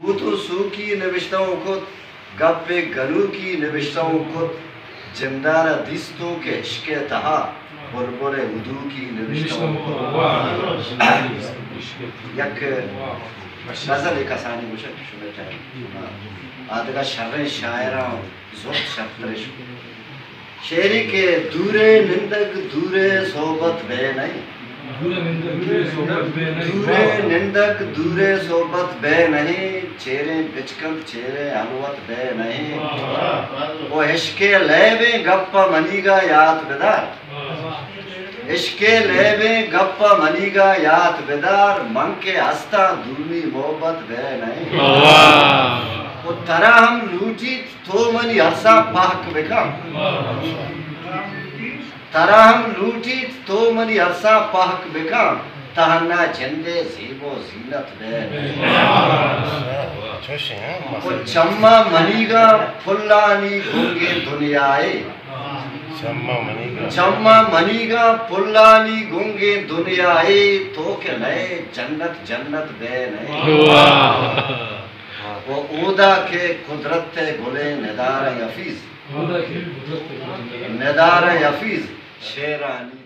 تو سو کی نوشتوں کو گپ گلو کی نوشتوں کو جندار دستوں کے عشق تہا بربر ودو کی نوشتوں کو یک غزل ایک آسانی مشک شبہ چاہیے آدھگا شر شاعران زخت شفترش شعری کے دورے نندگ دورے صحبت بے نہیں دورے نندگ دورے صحبت بے نہیں چہرے بچکند چہرے حلوت بے نہیں وہ عشق لیبیں گپا منی گا یاد بدار عشق لیبیں گپا منی گا یاد بدار من کے ہستا دومی محبت بے نہیں وہ ترا ہم لوٹی تو منی عرصہ پاک بکم ترا ہم لوٹی تو منی عرصہ پاک بکم تہنا جندے زیب و زینت بے نہیں وہ چمہ منی گا پھلانی گنگے دنیائے چمہ منی گا پھلانی گنگے دنیائے تو کہ نئے جنت جنت بے نہیں وہ اودا کے قدرت گلے ندار یفیز ندار یفیز شیرانی